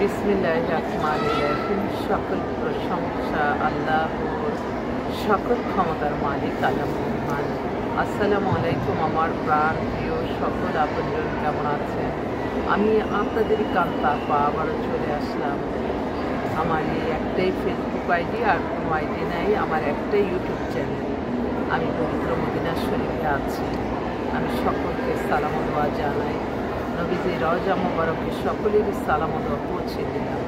বিসমিল্লাহির রহমানির রহিম। সকল প্রশংসা আল্লাহর, সকল ক্ষমতার মালিক আল্লাহ মহান। আসসালামু আলাইকুম আমার প্রাণ প্রিয় সকল আপনজন, কেমন আছেন? আমি আপনাদেরই কান্তা আপা আবারও চলে আসলাম। আমার এই একটাই ফেসবুক আইডি, আর কোনো আইডি নাই। আমার একটাই ইউটিউব চ্যানেল। আমি পবিত্র মদিনা শরীফে আছি। আমি সকলকে সালাম ও দোয়া জানাই। নবীজি রওজা মোবারকে সকলেরই সালাম ও দোয়া পৌঁছে দিলাম।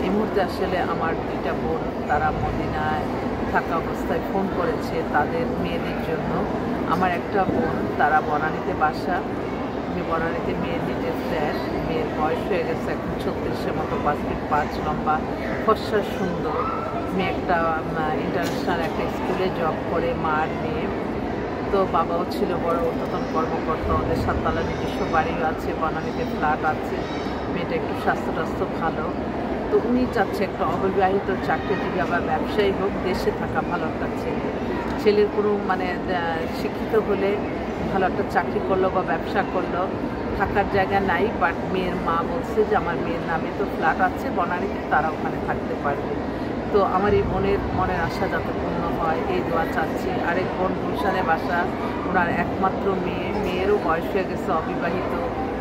এই মুহূর্তে আসলে আমার দুইটা বোন, তারা মদিনায় থাকা অবস্থায় ফোন করেছে তাদের মেয়েদের জন্য। আমার একটা বোন, তারা বনানীতে বাসা। আমি বনানীতে মেয়ের নিজের ফ্ল্যাট। মেয়ের বয়স হয়ে গেছে এখন 36-এর মতো, 5 ফিট 5 লম্বা, ফর্সা সুন্দর মেয়ে। একটা ইন্টারন্যাশনাল একটা স্কুলে জব করে, মার মেয়ে। তো বাবাও ছিল বড় ঊর্ধ্বতন কর্মকর্তা। ওদের 7 তলা নিজস্ব বাড়িও আছে, বনানীতে ফ্ল্যাট আছে। মেয়েটা একটু স্বাস্থ্য ভালো। তো উনি চাচ্ছে একটা অবিবাহিত চাকরিজীবী আবার ব্যবসায়ী হোক, দেশে থাকা ভালো একটা ছেলে। ছেলের কোনো শিক্ষিত হলে ভালো একটা চাকরি করলো বা ব্যবসা করলো, থাকার জায়গা নাই। বাট মেয়ের মা বলছে যে আমার মেয়ের নামে তো ফ্ল্যাট আছে বনানীতে, তারা ওখানে থাকতে পারবে। তো আমার এই বোনের মনের আশা যাতে পূর্ণ হয়, এই দোয়া চাচ্ছি। আরেক বোন গুলশানে বাসা, ওনার একমাত্র মেয়ে। মেয়েরও বয়স হয়ে গেছে, অবিবাহিত,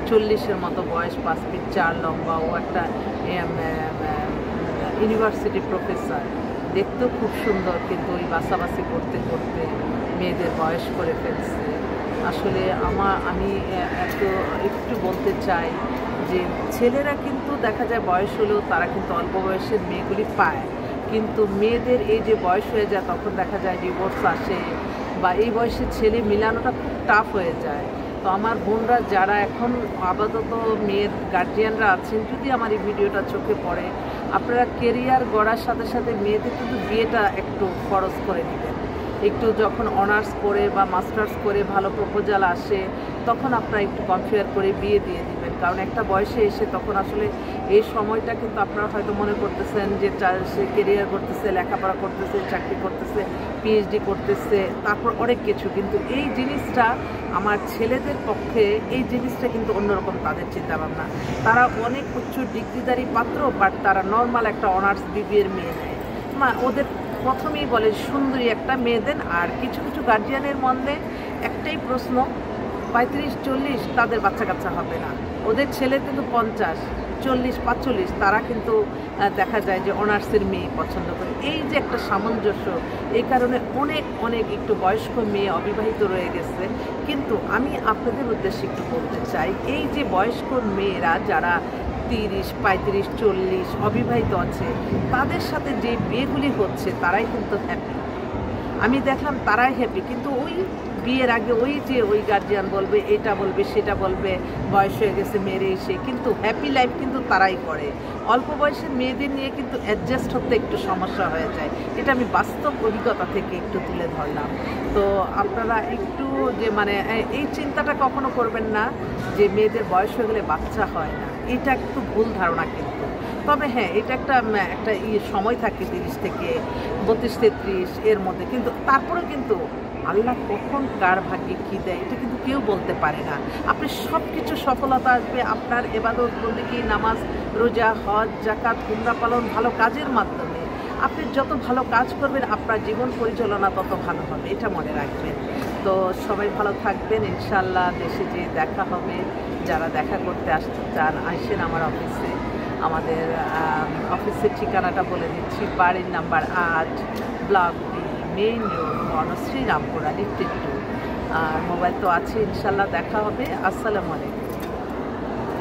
40-এর মতো বয়স, 5 ফিট 4 লম্বা। ও একটা ইউনিভার্সিটি প্রফেসর, দেখতেও খুব সুন্দর, কিন্তু ওই বাসাবাসি করতে করতে মেয়েদের বয়স করে ফেলছে। আসলে আমি একটু বলতে চাই যে ছেলেরা কিন্তু দেখা যায় বয়স হলেও তারা কিন্তু অল্প বয়সের মেয়েগুলি পায়, কিন্তু মেয়েদের এই যে বয়স হয়ে যায় তখন দেখা যায় ডিভোর্স আসে, বা এই বয়সের ছেলে মিলানোটা খুব টাফ হয়ে যায়। তো আমার বোনরা যারা এখন আপাতত মেয়ের গার্জিয়ানরা আছেন, যদি আমার এই ভিডিওটা চোখে পড়ে, আপনারা কেরিয়ার গড়ার সাথে সাথে মেয়েদের কিন্তু বিয়েটা একটু খরচ করে নেবেন। একটু যখন অনার্স করে বা মাস্টার্স করে ভালো প্রপোজাল আসে, তখন আপনারা একটু কনফেয়ার করে বিয়ে দিয়ে দিবেন। কারণ একটা বয়সে এসে তখন আসলে এই সময়টা কিন্তু আপনারা হয়তো মনে করতেছেন যে সে কেরিয়ার করতেছে, লেখাপড়া করতেছে, চাকরি করতেছে, পিএইচডি করতেছে, তারপর অনেক কিছু, কিন্তু এই জিনিসটা আমার ছেলেদের পক্ষে এই জিনিসটা কিন্তু অন্যরকম তাদের চিন্তাভাবনা। তারা অনেক উচ্চ ডিগ্রিধারী পাত্র, বাট তারা নর্মাল একটা অনার্স বিবিএর মেয়ে নেয়। ওদের প্রথমেই বলে সুন্দরী একটা মেয়ে দেন। আর কিছু কিছু গার্জিয়ানের মধ্যে একটাই প্রশ্ন, 35-40 তাদের বাচ্চা কাচ্চা হবে না। ওদের ছেলে কিন্তু 50-40-45, তারা কিন্তু দেখা যায় যে অনার্সের মেয়ে পছন্দ করে। এই যে একটা সামঞ্জস্য, এই কারণে অনেক একটু বয়স্ক মেয়ে অবিবাহিত রয়ে গেছে। কিন্তু আমি আপনাদের উদ্দেশ্যে একটু বলতে চাই, এই যে বয়স্ক মেয়েরা যারা 30-35-40 অবিবাহিত আছে, তাদের সাথে যে বিয়েগুলি হচ্ছে তারাই কিন্তু হ্যাপি। আমি দেখলাম তারাই হ্যাপি, কিন্তু ওই বিয়ের আগে ওই গার্জিয়ান বলবে, এটা বলবে, সেটা বলবে, বয়স হয়ে গেছে মেরে এসে, কিন্তু হ্যাপি লাইফ কিন্তু তারাই করে। অল্প বয়সের মেয়েদের নিয়ে কিন্তু অ্যাডজাস্ট হতে একটু সমস্যা হয়ে যায়। এটা আমি বাস্তব অভিজ্ঞতা থেকে একটু তুলে ধরলাম। তো আপনারা একটু যে এই চিন্তাটা কখনো করবেন না যে মেয়েদের বয়স হয়ে গেলে বাচ্চা হয় না। এটা একটু ভুল ধারণা কিন্তু। তবে হ্যাঁ, এটা একটা সময় থাকে 30 থেকে 32-33 এর মধ্যে, কিন্তু তারপরে কিন্তু আল্লাহ কখন কার ভাগ্যে কী দেয় এটা কিন্তু কেউ বলতে পারে না। আপনি সব কিছু সফলতা আসবে আপনার ইবাদত, বন্দেগী, নামাজ, রোজা, হজ, যাকাত, উমরা পালন, ভালো কাজের মাধ্যমে। আপনি যত ভালো কাজ করবেন আপনার জীবন পরিচালনা তত ভালো হবে, এটা মনে রাখবেন। তো সবাই ভালো থাকবেন, ইনশাল্লাহ দেশে যেয়ে দেখা হবে। যারা দেখা করতে আসতে চান আসেন আমার অফিসে। আমাদের অফিসের ঠিকানাটা বলে দিচ্ছি, বাড়ির number 8, block B, main road, Banasree, Rampura, lifted 2। আর মোবাইল তো আছে, ইনশাল্লাহ দেখা হবে। আসসালামু আলাইকুম।